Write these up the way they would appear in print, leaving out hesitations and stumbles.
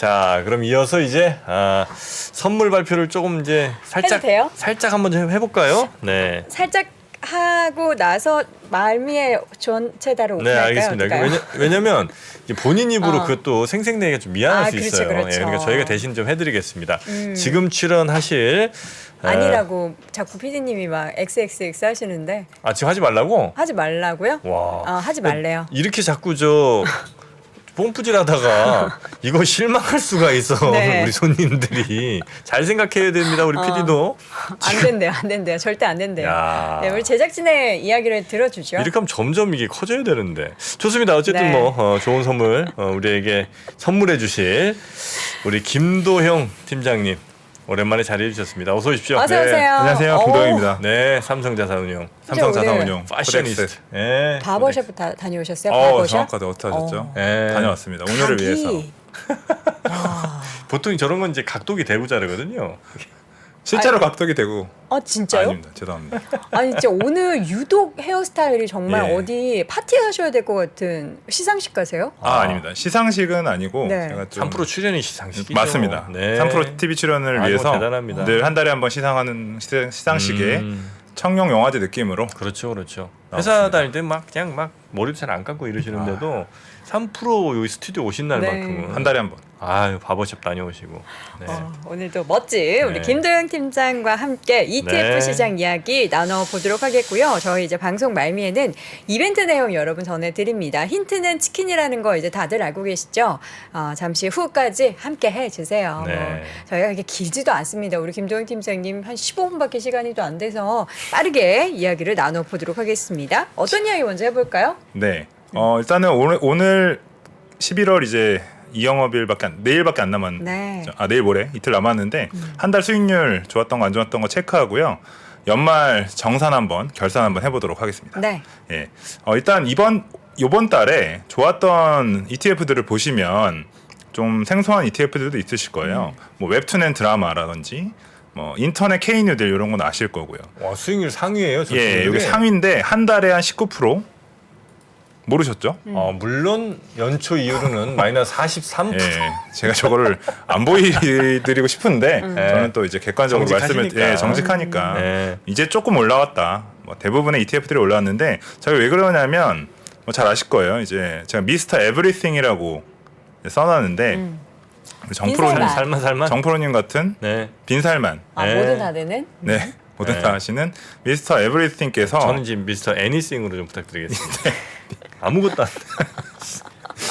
자, 그럼 이어서 이제 선물 발표를 조금 이제 해도 돼요? 살짝 한번 좀 해볼까요? 네. 살짝 하고 나서 말미에 전체 다를 네, 오픈할까요? 알겠습니다. 왜냐면 이제 본인 입으로 어. 그것도 생생내기가 좀 미안할 수 그렇죠, 있어요. 그렇죠. 예, 그러니까 저희가 대신 좀 해드리겠습니다. 지금 출연하실 아니라고 자꾸 PD님이 막 XXX 하시는데 지금 하지 말라고? 하지 말라고요? 와, 하지 말래요. 이렇게 자꾸 뽕푸질하다가 이거 실망할 수가 있어. 네. 우리 손님들이 잘 생각해야 됩니다. 우리 PD도 안 된대요. 절대 안 된대요. 야. 네, 우리 제작진의 이야기를 들어주죠. 이렇게 하면 점점 이게 커져야 되는데 좋습니다. 어쨌든 네. 좋은 선물 우리에게 선물해 주실 우리 김도형 팀장님 오랜만에 자리해 주셨습니다. 어서 오십시오. 어서 오세요. 네. 안녕하세요. 오. 김도영입니다. 네, 삼성자산운용 삼성자산운용 패셔니스트. 네. 바버샵 다녀오셨어요? 바버샵? 정확하게 어떻게 하셨죠? 네. 다녀왔습니다. 오늘을 위해서. 보통 저런 건 이제 각도기 대고 자르거든요. 실제로 각도기 되고. 진짜요? 아닙니다. 죄송합니다. 아니 진짜 오늘 유독 헤어스타일이 정말 예. 어디 파티 하셔야 될 것 같은 시상식 가세요? 아닙니다. 시상식은 아니고 네. 제가 좀 3% 출연이 시상식이죠. 맞습니다. 네. 3프로 TV 출연을 아이고, 위해서 대단합니다. 늘 한 달에 한 번 시상하는 시상식에 청룡 영화제 느낌으로 그렇죠. 회사 나왔습니다. 다닐 때 그냥 머리도 잘 안 감고 이러시는데도 3% 여기 스튜디오 오신 날만큼은 한 달에 한 번. 바버샵 다녀오시고. 네. 오늘도 멋진 우리 네. 김도영 팀장과 함께 ETF 네. 시장 이야기 나눠보도록 하겠고요. 저희 이제 방송 말미에는 이벤트 내용 여러분 전해드립니다. 힌트는 치킨이라는 거 이제 다들 알고 계시죠? 잠시 후까지 함께 해주세요. 네. 저희가 이게 길지도 않습니다. 우리 김도영 팀장님 한 15분밖에 시간이 또 안 돼서 빠르게 이야기를 나눠보도록 하겠습니다. 어떤 이야기 먼저 해볼까요? 네. 일단은 오늘 11월 이제 이 영업일밖에 내일밖에 안 남았. 네. 내일 모레 이틀 남았는데 한 달 수익률 좋았던 거 안 좋았던 거 체크하고요. 연말 정산 한번 결산 한번 해보도록 하겠습니다. 네. 예. 일단 이번 달에 좋았던 ETF들을 보시면 좀 생소한 ETF들도 있으실 거예요. 뭐 웹툰 앤 드라마라든지 뭐 인터넷 K뉴들 이런 건 아실 거고요. 와, 수익률 상위예요. 저 예, 친구들이. 여기 상위인데 한 달에 한 19%. 모르셨죠? 물론 연초 이후로는 마이너스 43%. 예, 제가 저거를 안 보여드리고 싶은데 저는 또 이제 객관적으로 말씀을 정직하시니까. 정직하니까 네. 이제 조금 올라왔다. 뭐 대부분의 ETF들이 올라왔는데 제가 왜 그러냐면 잘 아실 거예요. 이제 제가 미스터 에브리띵이라고 써놨는데 빈살만. 정프로님 같은 네. 빈살만 네. 뭐든 다 되는? 네 모든 네. 다 하시는 미스터 에브리띵께서 저는 지금 미스터 애니싱으로 좀 부탁드리겠습니다. 아무것도 안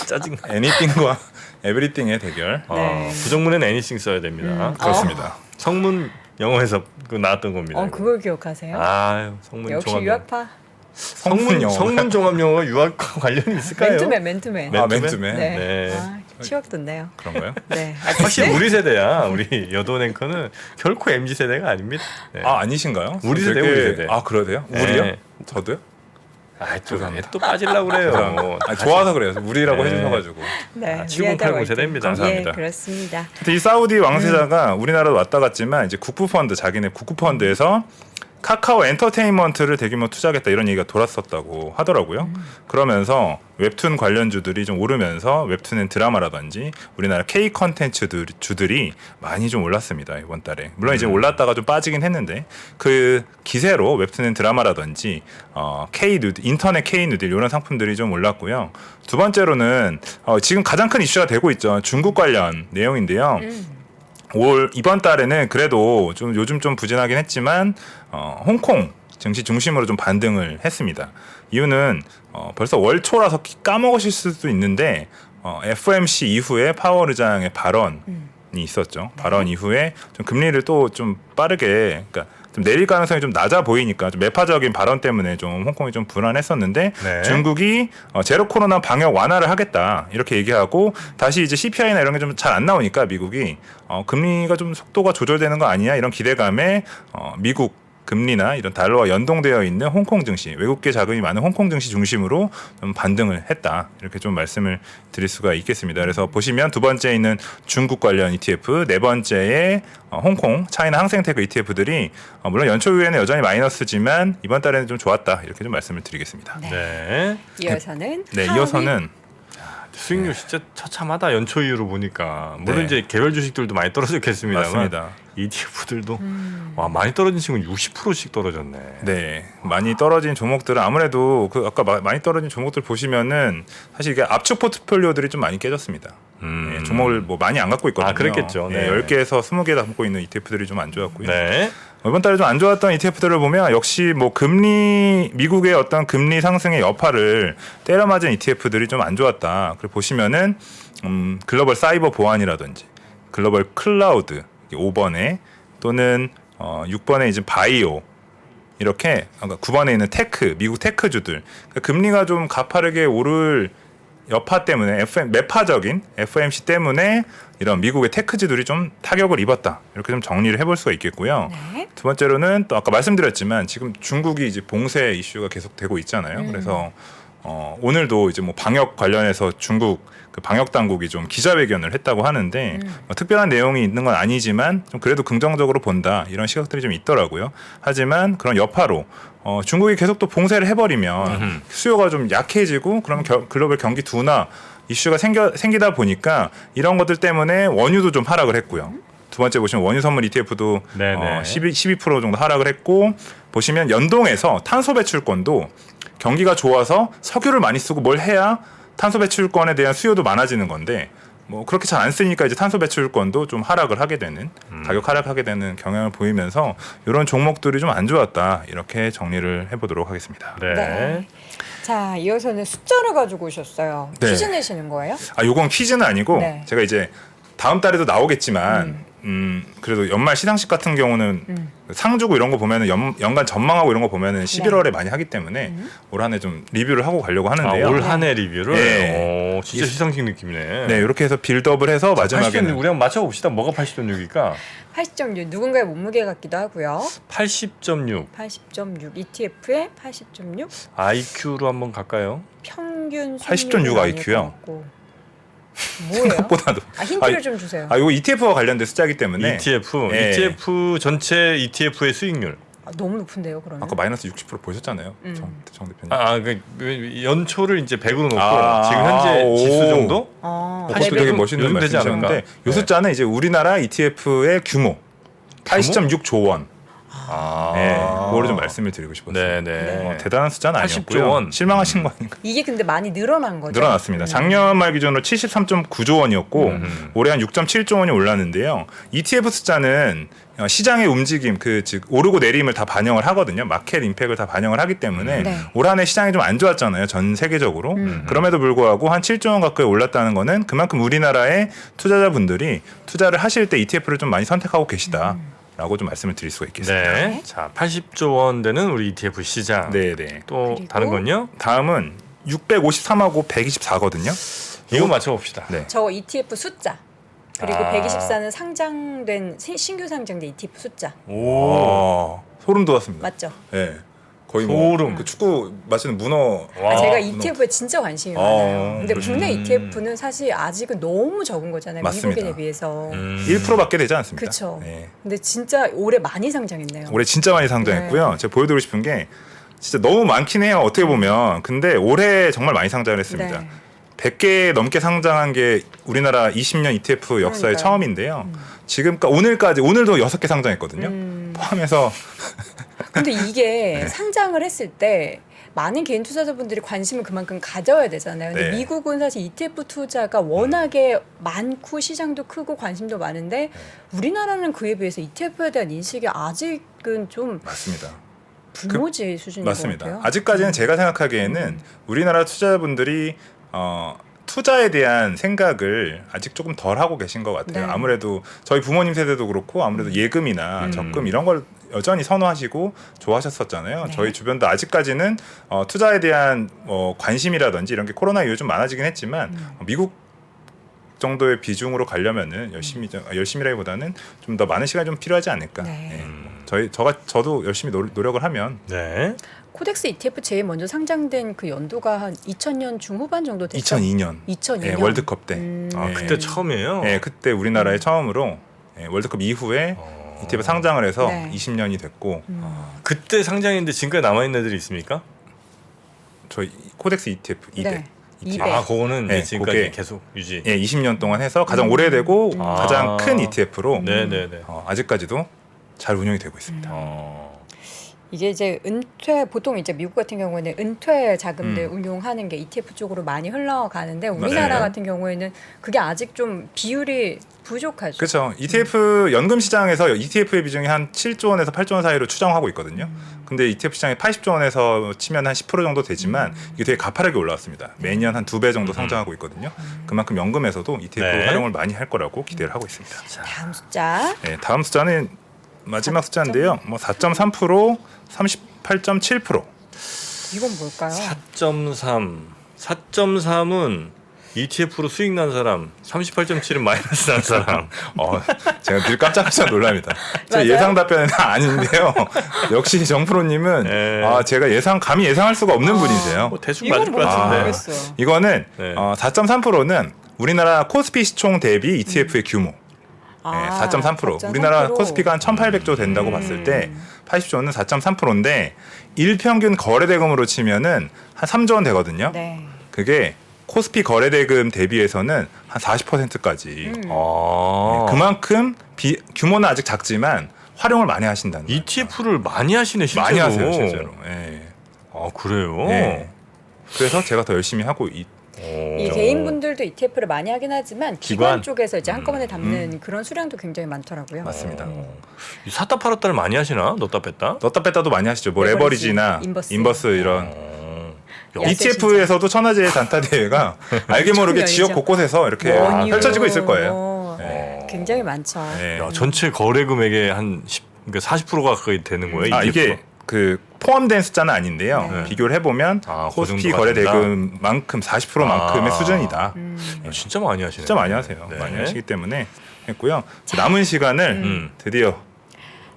짜증나. 애니띵과 에브리띵의 대결 네. 부정문에는 애니싱 써야 됩니다. 그렇습니다. 성문 영어에서 나왔던 겁니다. 이거. 그걸 기억하세요? 아유, 성문 역시 종합 유학파. 성문 종합 영어가 유학과 관련이 있을까요? 맨투맨. 맨투맨. 네. 네. 추억 돋네요. 그런가요? 네. 확실히 우리 세대야. 우리 여돈 앵커는 결코 MZ 세대가 아닙니다. 네. 아니신가요? 우리 세대, 되게- 우리 세대. 그러세요? 네. 우리요? 저도요? 죄송합니다. 또 빠지려고 그래요. 좋아서 그래요. 우리라고 네. 해주셔가지고. 네. 7080 세대입니다. 감사합니다. 예, 그렇습니다. 이 사우디 왕세자가 우리나라로 왔다 갔지만 이제 국부펀드 자기네 국부펀드에서 카카오 엔터테인먼트를 대규모 투자하겠다 이런 얘기가 돌았었다고 하더라고요. 그러면서 웹툰 관련주들이 좀 오르면서 웹툰 앤 드라마라든지 우리나라 K 컨텐츠 주들이 많이 좀 올랐습니다. 이번 달에. 물론 이제 올랐다가 좀 빠지긴 했는데 그 기세로 웹툰 앤 드라마라든지 인터넷 K 누들 이런 상품들이 좀 올랐고요. 두 번째로는 지금 가장 큰 이슈가 되고 있죠. 중국 관련 내용인데요. 이번 달에는 그래도 좀 요즘 좀 부진하긴 했지만 홍콩 증시 중심으로 좀 반등을 했습니다. 이유는 벌써 월 초라서 까먹으실 수도 있는데 FOMC 이후에 파월 의장의 발언이 있었죠. 발언 이후에 좀 금리를 또 좀 빠르게 좀 내릴 가능성이 좀 낮아 보이니까 좀 매파적인 발언 때문에 좀 홍콩이 좀 불안했었는데 네. 중국이 제로 코로나 방역 완화를 하겠다 이렇게 얘기하고 다시 이제 CPI나 이런 게 좀 잘 안 나오니까 미국이 금리가 좀 속도가 조절되는 거 아니냐 이런 기대감에 미국 금리나 이런 달러와 연동되어 있는 홍콩 증시, 외국계 자금이 많은 홍콩 증시 중심으로 좀 반등을 했다. 이렇게 좀 말씀을 드릴 수가 있겠습니다. 그래서 보시면 두 번째에 있는 중국 관련 ETF, 네 번째에 홍콩, 차이나 항생테크 ETF들이 물론 연초 이후에는 여전히 마이너스지만 이번 달에는 좀 좋았다. 이렇게 좀 말씀을 드리겠습니다. 네. 네. 이어서는 네, 하위. 이어서는 수익률 진짜 처참하다 연초 이후로 보니까 물론 네. 이제 개별 주식들도 많이 떨어졌겠습니다만 맞습니다. ETF들도 와 많이 떨어진 친구는 60%씩 떨어졌네. 네, 많이 떨어진 종목들은 아무래도 그 아까 많이 떨어진 종목들 보시면은 사실 이게 압축 포트폴리오들이 좀 많이 깨졌습니다. 네, 종목을 뭐 많이 안 갖고 있거든요. 아, 그랬겠죠. 네. 10개에서 20개 갖고 있는 ETF들이 좀 안 좋았고요. 네. 이번 달에 좀 안 좋았던 ETF들을 보면 역시 뭐 금리 미국의 어떤 금리 상승의 여파를 때려 맞은 ETF들이 좀 안 좋았다. 그리고 보시면은 글로벌 사이버 보안이라든지 글로벌 클라우드 5번에 또는 6번에 이제 바이오 이렇게 9번에 있는 테크 미국 테크주들 그러니까 금리가 좀 가파르게 오를 여파 때문에 매파적인 FOMC 때문에 이런 미국의 테크주들이 좀 타격을 입었다 이렇게 좀 정리를 해볼 수가 있겠고요. 네. 두 번째로는 또 아까 말씀드렸지만 지금 중국이 이제 봉쇄 이슈가 계속되고 있잖아요. 그래서 오늘도 이제 뭐 방역 관련해서 중국 그 방역 당국이 좀 기자회견을 했다고 하는데 뭐 특별한 내용이 있는 건 아니지만 좀 그래도 긍정적으로 본다 이런 시각들이 좀 있더라고요. 하지만 그런 여파로 중국이 계속 또 봉쇄를 해버리면 수요가 좀 약해지고 그러면 글로벌 경기 둔화 이슈가 생기다 보니까 이런 것들 때문에 원유도 좀 하락을 했고요. 두 번째 보시면 원유 선물 ETF도 12% 정도 하락을 했고 보시면 연동해서 탄소 배출권도 경기가 좋아서 석유를 많이 쓰고 뭘 해야 탄소 배출권에 대한 수요도 많아지는 건데 뭐 그렇게 잘 안 쓰니까 이제 탄소 배출권도 좀 하락을 하게 되는 가격 하락하게 되는 경향을 보이면서 이런 종목들이 좀 안 좋았다 이렇게 정리를 해보도록 하겠습니다. 네. 네. 자, 이어서는 숫자를 가지고 오셨어요. 네. 퀴즈 내시는 거예요? 요건 퀴즈는 아니고 네. 제가 이제 다음 달에도 나오겠지만 그래도 연말 시상식 같은 경우는 상 주고 이런 거 보면은 연간 전망하고 이런 거 보면은 11월에 많이 하기 때문에 올 한 해 좀 리뷰를 하고 가려고 하는데요. 올 한 해 리뷰를 네. 진짜 시상식 느낌이네. 네, 이렇게 해서 빌드업을 해서 80.6 마지막에는 우리 한번 맞춰봅시다. 뭐가 80.6일까? 80.6 누군가의 몸무게 같기도 하고요. 80.6 80.6 ETF에 80.6 IQ로 한번 갈까요? 평균 80.6 IQ 요? 뭐예요? 생각보다도 힌트를 좀 주세요. 이거 ETF와 관련된 숫자이기 때문에 ETF 네. ETF 전체 ETF의 수익률. 너무 높은데요, 그러면? 아까 마이너스 60% 보셨잖아요, 정 대표님. 그 연초를 이제 100으로 놓고 아, 지금 현재 오. 지수 정도? 그것도 레벨- 되게 멋있는 요즘 되지 않을까? 말씀이셨는데 이 숫자는 이제 우리나라 ETF의 규모 80.6조 원. 네, 그거를 좀 말씀을 드리고 싶었어요. 네네. 대단한 숫자는 80조 아니었고요. 원. 실망하신 거 아닌가? 이게 근데 많이 늘어난 거죠? 늘어났습니다. 작년 말 기준으로 73.9조 원이었고 올해 한 6.7조 원이 올랐는데요. ETF 숫자는 시장의 움직임, 즉 오르고 내림을 다 반영을 하거든요. 마켓 임팩을 다 반영을 하기 때문에 네. 올 한 해 시장이 좀 안 좋았잖아요. 전 세계적으로. 그럼에도 불구하고 한 7조 원 가까이 올랐다는 거는 그만큼 우리나라의 투자자분들이 투자를 하실 때 ETF를 좀 많이 선택하고 계시다. 라고 좀 말씀을 드릴 수가 있겠습니다. 네. 자, 80조 원 되는 우리 ETF 시장. 네, 네. 또 그리고 다른 건요? 다음은 653하고 124거든요. 이거 맞춰봅시다. 네. 저거 ETF 숫자. 그리고 아. 124는 상장된 신규 상장된 ETF 숫자. 오. 소름 돋았습니다. 맞죠? 네. 거의 소름. 그 축구 마시는 문어. 와. 제가 문어. ETF에 진짜 관심이 많아요. 근데 그러시구나. 국내 ETF는 사실 아직은 너무 적은 거잖아요. 맞습니다. 미국인에 비해서. 1%밖에 되지 않습니다. 그렇죠. 네. 근데 진짜 올해 많이 상장했네요. 올해 진짜 많이 상장했고요. 제가 보여드리고 싶은 게 진짜 너무 많긴 해요. 어떻게 보면. 근데 올해 정말 많이 상장을 했습니다. 네. 100개 넘게 상장한 게 우리나라 20년 ETF 역사의 그러니까요. 처음인데요. 오늘까지 오늘도 6개 상장했거든요. 포함해서 근데 이게 네. 상장을 했을 때 많은 개인 투자자분들이 관심을 그만큼 가져야 되잖아요. 근데 네. 미국은 사실 ETF 투자가 워낙에 많고 시장도 크고 관심도 많은데 우리나라는 그에 비해서 ETF에 대한 인식이 아직은 좀 맞습니다. 불모지 수준인 것 맞습니다. 같아요. 아직까지는 제가 생각하기에는 우리나라 투자자분들이 투자에 대한 생각을 아직 조금 덜 하고 계신 것 같아요. 네. 아무래도 저희 부모님 세대도 그렇고 아무래도 예금이나 적금 이런 걸 여전히 선호하시고 좋아하셨었잖아요. 네. 저희 주변도 아직까지는 투자에 대한 관심이라든지 이런 게 코로나 이후 좀 많아지긴 했지만 미국 정도의 비중으로 가려면은 열심히라기보다는 좀 더 많은 시간이 좀 필요하지 않을까. 네. 저도 열심히 노력을 하면 네. 코덱스 ETF 제일 먼저 상장된 그 연도가 한 2000년 중후반 정도 됐죠. 2002년 2002년. 네, 월드컵 때. 아, 네. 그때 처음이에요? 네, 그때 우리나라에 처음으로 월드컵 이후에 ETF 상장을 해서 네. 20년이 됐고 그때 상장했는데 지금까지 남아있는 애들이 있습니까? 저희 코덱스 ETF 2대 네. ETF. 아, 그거는 네, 지금까지 그게- 계속 유지. 예, 20년 동안 해서 가장 오래되고 가장 아. 큰 ETF로 네네네. 아직까지도 잘 운영이 되고 있습니다. 이게 이제 은퇴 보통 이제 미국 같은 경우에는 은퇴 자금들 운용하는 게 ETF 쪽으로 많이 흘러가는데 우리나라 맞아요. 같은 경우에는 그게 아직 좀 비율이 부족하죠. 그렇죠. ETF 연금 시장에서 ETF의 비중이 한 7조 원에서 8조 원 사이로 추정하고 있거든요. 근데 ETF 시장이 80조 원에서 치면 한 10% 정도 되지만 이게 되게 가파르게 올라왔습니다. 매년 한 2배 정도 성장하고 있거든요. 그만큼 연금에서도 ETF 네. 활용을 많이 할 거라고 기대를 하고 있습니다. 다음 숫자. 네, 다음 숫자는 마지막 숫자인데요. 뭐 4.3%, 38.7%. 이건 뭘까요? 4.3. 4.3은 ETF로 수익 난 사람, 38.7은 마이너스 난 사람. 제가 늘 깜짝깜짝 놀랍니다. 제 맞아요? 예상 답변은 아닌데요. 역시 정프로님은 네. 제가 감히 예상할 수가 없는 분이세요. 뭐 대충 이건 맞을 것 뭔지 같은데. 모르겠어요. 이거는 네. 4.3%는 우리나라 코스피 시총 대비 ETF의 규모. 네, 4.3%. 우리나라 코스피가 한 1,800조 된다고 봤을 때 80조는 4.3%인데 일평균 거래대금으로 치면은 한 3조 원 되거든요. 네. 그게 코스피 거래대금 대비해서는 한 40%까지. 아. 그만큼 규모는 아직 작지만 활용을 많이 하신다는 거예요. ETF를 많이 하시네, 실제로. 많이 하세요, 실제로. 예. 아, 그래요? 예. 그래서 제가 더 열심히 하고 이 개인분들도 ETF를 많이 하긴 하지만 기관 기관? 쪽에서 이제 한꺼번에 담는 그런 수량도 굉장히 많더라고요. 맞습니다. 이 샀다 팔았다를 많이 하시나? 넣다 뺐다? 넣다 뺐다도 많이 하시죠. 뭐 레버리지, 레버리지나 인버스. 이런 야세 ETF에서도 천하제일 단타 대회가 알게 모르게 열리죠. 지역 곳곳에서 이렇게 원유. 펼쳐지고 있을 거예요. 굉장히 많죠. 네. 야, 전체 거래 금액의 한 40% 가까이 되는 거예요? 이게 ETF가? 그 포함된 숫자는 아니인데요. 네. 비교를 해보면 아, 그 코스피 정도가 거래 된다? 대금만큼 40%만큼의 아. 수준이다. 야, 진짜 많이 하시네. 진짜 많이 하세요. 네. 많이 하시기 때문에 했고요. 남은 시간을 드디어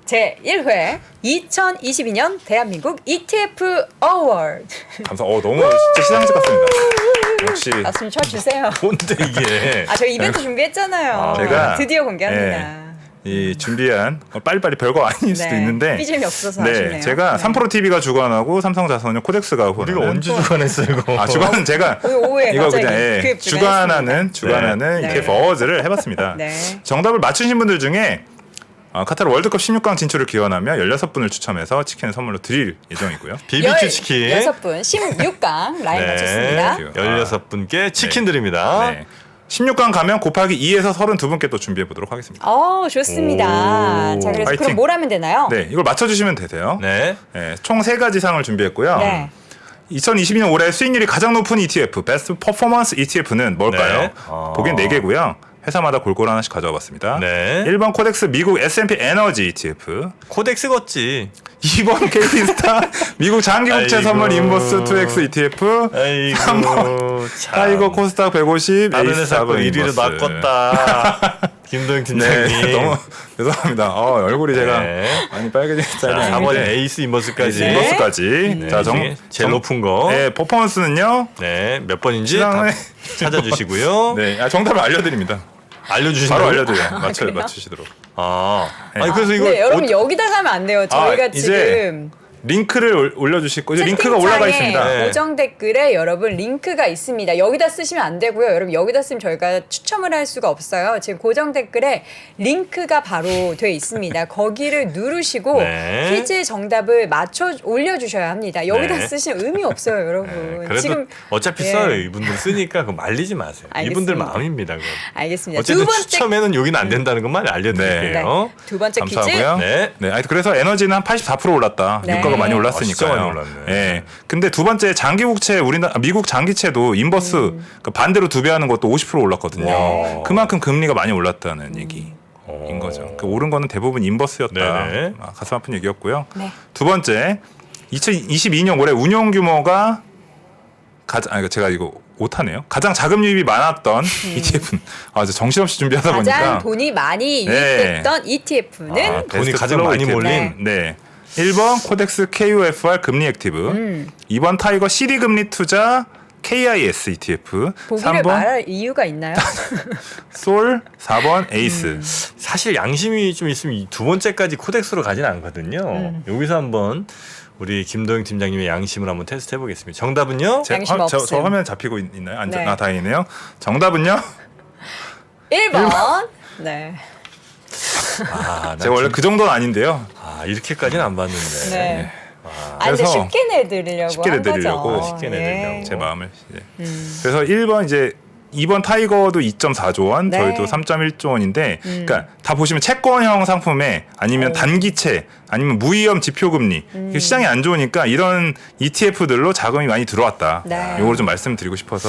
제 1회 2022년 대한민국 ETF 어워드. 너무 진짜 시상식 같습니다. 역시 박수 쳐주세요. 뭔데 이게? 저희 이벤트 준비했잖아요. 제가 드디어 공개합니다. 이 준비한 빨리빨리 별거 아닐 수도 있는데 삐짐이 없어서 아쉽네요. 제가 네. 3프로TV가 주관하고 삼성자산운용 코덱스가 우리가 후원하는 언제 주관했어요 이거? 주관 제가 오늘 오후에 이거 갑자기 그냥 그 주관하는 네. ETF 어워즈를 해봤습니다. 네. 정답을 맞추신 분들 중에 카타르 월드컵 16강 진출을 기원하며 16분을 추첨해서 치킨을 선물로 드릴 예정이고요. BBQ 치킨 6분 16강 라인 맞췄습니다. 16분께 치킨 드립니다. 네. 16강 가면 곱하기 2에서 32분께 또 준비해 보도록 하겠습니다. 좋습니다. 오. 자, 그래서 파이팅. 그럼 뭘 하면 되나요? 네, 이걸 맞춰주시면 되세요. 네. 총 3가지 상을 준비했고요. 네. 2022년 올해 수익률이 가장 높은 ETF, 베스트 퍼포먼스 ETF는 뭘까요? 네. 보기엔 4개고요. 회사마다 골고루 하나씩 가져와 봤습니다. 네. 1번 코덱스 미국 S&P 에너지 ETF, 코덱스 걷지. 2번 KP스타 미국 장기국채 아이고. 선물 인버스 2X ETF, 아이고. 3번 참. 타이거 코스닥 150 다른 에이스 회사 거 4번 1위로 인버스. 낚았다. 김도영 팀장님. 네, 너무 죄송합니다. 얼굴이 제가 네. 많이 빨개진 자, 스타일이 4번에 아닌데 에이스 인버스까지. 네. 인버스까지. 네, 자, 제일 높은 거. 네, 퍼포먼스는요. 네, 몇 번인지 다 시장을 찾아주시고요. 네, 정답을 알려드립니다. 알려주신다고. 바로 알려드려요. 그래요? 맞추시도록. 아니 그래서 이거 네, 여러분 여기다 가면 안 돼요. 저희가 이제 지금 링크를 올려주실 거죠? 링크가 올라가 채팅창에 있습니다. 네. 고정 댓글에 여러분 링크가 있습니다. 여기다 쓰시면 안 되고요. 여러분 여기다 쓰면 저희가 추첨을 할 수가 없어요. 지금 고정 댓글에 링크가 바로 돼 있습니다. 거기를 누르시고 네. 퀴즈 정답을 맞춰 올려주셔야 합니다. 여기다 네. 쓰시면 의미 없어요, 여러분. 그래도 지금 어차피 예. 써요. 이분들 쓰니까 그거 말리지 마세요. 알겠습니다. 이분들 마음입니다. 그건. 알겠습니다. 어쨌든 두 번째 추첨에는 여기는 안 된다는 것만 네. 알려드릴게요. 두 번째 퀴즈. 감사하고요. 네. 네, 그래서 에너지는 한 84% 올랐다. 네. 유가가 많이 진짜 올랐으니까요. 많이 올랐네. 네. 근데 두 번째 장기국채 미국 장기채도 인버스 그 반대로 2배 하는 것도 50% 올랐거든요. 네. 그만큼 금리가 많이 올랐다는 얘기인 거죠. 그 오른 거는 대부분 인버스였다. 네네. 가슴 아픈 얘기였고요. 네. 두 번째 2022년 올해 운용 규모가 제가 이거 오타네요. 가장 자금 유입이 많았던 ETF는 정신없이 준비하다 가장 보니까 돈이 많이 네. 유입됐던 ETF는 돈이 베스트 가장 플로우 많이 ETF. 몰린 네. 1번 코덱스 KUFR 금리 액티브, 2번 타이거 CD 금리 투자 KIS ETF, 보기를 3번 말할 이유가 있나요? 솔, 4번 에이스. 사실 양심이 좀 있으면 이 두 번째까지 코덱스로 가진 않거든요. 여기서 한번 우리 김도영 팀장님의 양심을 한번 테스트 해보겠습니다. 정답은요? 양심 저 없음. 화면 잡히고 있나요? 안, 네. 다행이네요. 정답은요? 1번. 네. 난 제가 원래 그 정도는 아닌데요. 이렇게까지는 안 봤는데. 네. 아, 근데 그래서 쉽게 내드리려고 쉽게 한 내드리려고, 거죠. 쉽게 내드리려고. 제 마음을 이제. 그래서 1번 이제 2번 타이거도 2.4조 원, 네. 저희도 3.1조 원인데, 그러니까 다 보시면 채권형 상품에 아니면 단기채, 아니면 무위험 지표금리 시장이 안 좋으니까 이런 ETF들로 자금이 많이 들어왔다. 네. 이걸 좀 말씀드리고 싶어서.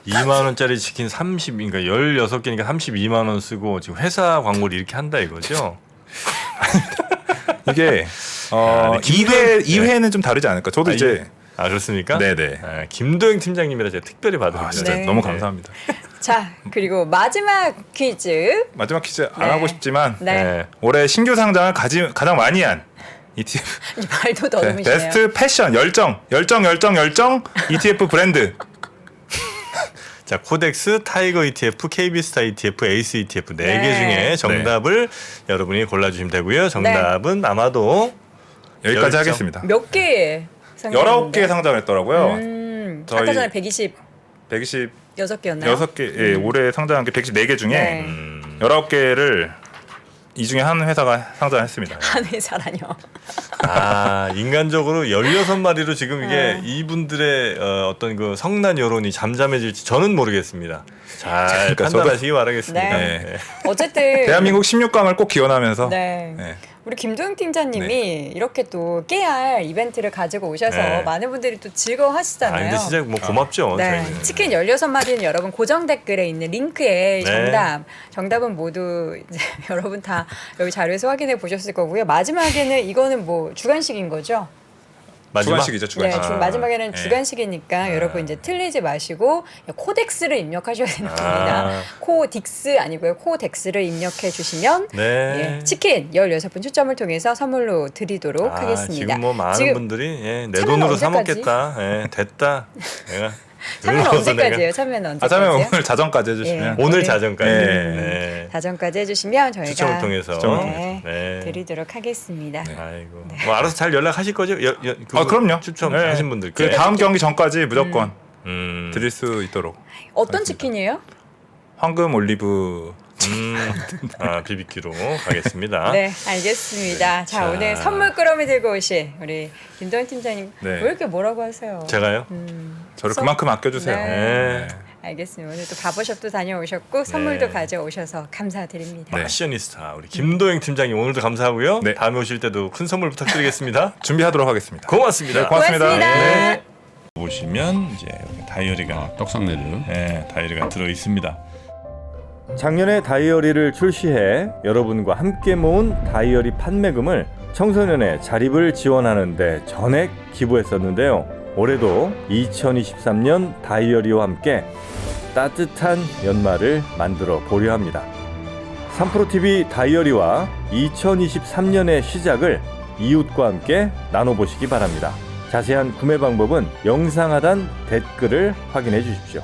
2만 원짜리 치킨 30, 그러니까 16개니까 32만 원 쓰고 지금 회사 광고를 이렇게 한다 이거죠? 이게 네, 2회는 좀 다르지 않을까. 저도 이제 그렇습니까? 네네. 김도영 팀장님이라 제가 특별히 받으니다 진짜 네. 너무 감사합니다. 자, 그리고 마지막 퀴즈. 마지막 퀴즈 안 네. 하고 싶지만 네. 올해 신규 상장을 가장 많이 한 ETF 말도 더듬으시네요. 베스트 패션 열정 ETF 브랜드. 자, 코덱스, 타이거 ETF, KB스타 ETF, 에이스 ETF 4개 네. 중에 정답을 여러분이 골라주시면 되고요. 정답은 아마도 여기까지 열정. 하겠습니다. 몇 개? 19개 상장을 했더라고요. 아까 저희 전에 126개였나요? 126개 올해 상장한 게 114개 중에 네. 19개를 이 중에 한 회사가 상장했습니다. 한 회사라뇨. 인간적으로 16마리로 지금 이게 이분들의 어떤 그 성난 여론이 잠잠해질지 저는 모르겠습니다. 잘 그러니까 판단하시기 바라겠습니다. 네. 네. 어쨌든 대한민국 16강을 꼭 기원하면서 네. 네. 우리 김도영 팀장님이 이렇게 또 깨알 이벤트를 가지고 오셔서 네. 많은 분들이 또 즐거워하시잖아요. 근데 진짜 뭐 고맙죠. 네. 저희는. 치킨 16마리는 여러분 고정 댓글에 있는 링크에 네. 정답은 모두 이제 여러분 다 여기 자료에서 확인해 보셨을 거고요. 마지막에는 이거는 뭐 주간식인 거죠? 마지막? 주간식이죠, 주간식. 네, 마지막에는 네. 주간식이니까 여러분 이제 틀리지 마시고 코덱스를 입력하셔야 되는 겁니다. 코딕스 아니고요. 코덱스를 입력해 주시면 네. 예, 치킨 16분 추첨을 통해서 선물로 드리도록 하겠습니다. 지금 뭐 많은 지금 분들이 내 참여는 돈으로 사 언제까지? 먹겠다. 됐다. 내가 참여는 눌러서 언제까지예요? 참여는 아, 자면 언제까지요? 오늘 자정까지 해주시면 예. 오늘 네. 자정까지 네. 네. 자정까지 해주시면 저희가 추첨을 통해서 추첨을 네, 네. 드리도록 하겠습니다. 아이고. 뭐 알아서 잘 연락하실 거죠? 그럼요. 추첨하신 네. 분들께. 그 다음 경기 전까지 무조건 음. 드릴 수 있도록. 어떤 치킨이에요? 황금 올리브. BBQ로 가겠습니다. 네, 알겠습니다. 자, 자. 오늘 선물 꾸러미 들고 오신 우리 김도현 팀장님 네. 왜 이렇게 뭐라고 하세요? 제가요? 저를 그만큼 아껴주세요. 네. 네. 알겠습니다. 오늘 또 바버숍도 다녀오셨고 선물도 가져오셔서 감사드립니다. 네. 패셔니스타 우리 김도영 팀장님 오늘도 감사하고요. 네. 다음에 오실 때도 큰 선물 부탁드리겠습니다. 준비하도록 하겠습니다. 고맙습니다. 네, 고맙습니다. 고맙습니다. 네. 보시면 이제 여기 다이어리가 떡상내를 다이어리가 들어 있습니다. 작년에 다이어리를 출시해 여러분과 함께 모은 다이어리 판매금을 청소년의 자립을 지원하는 데 전액 기부했었는데요. 올해도 2023년 다이어리와 함께 따뜻한 연말을 만들어 보려 합니다. 3프로TV 다이어리와 2023년의 시작을 이웃과 함께 나눠보시기 바랍니다. 자세한 구매 방법은 영상 하단 댓글을 확인해 주십시오.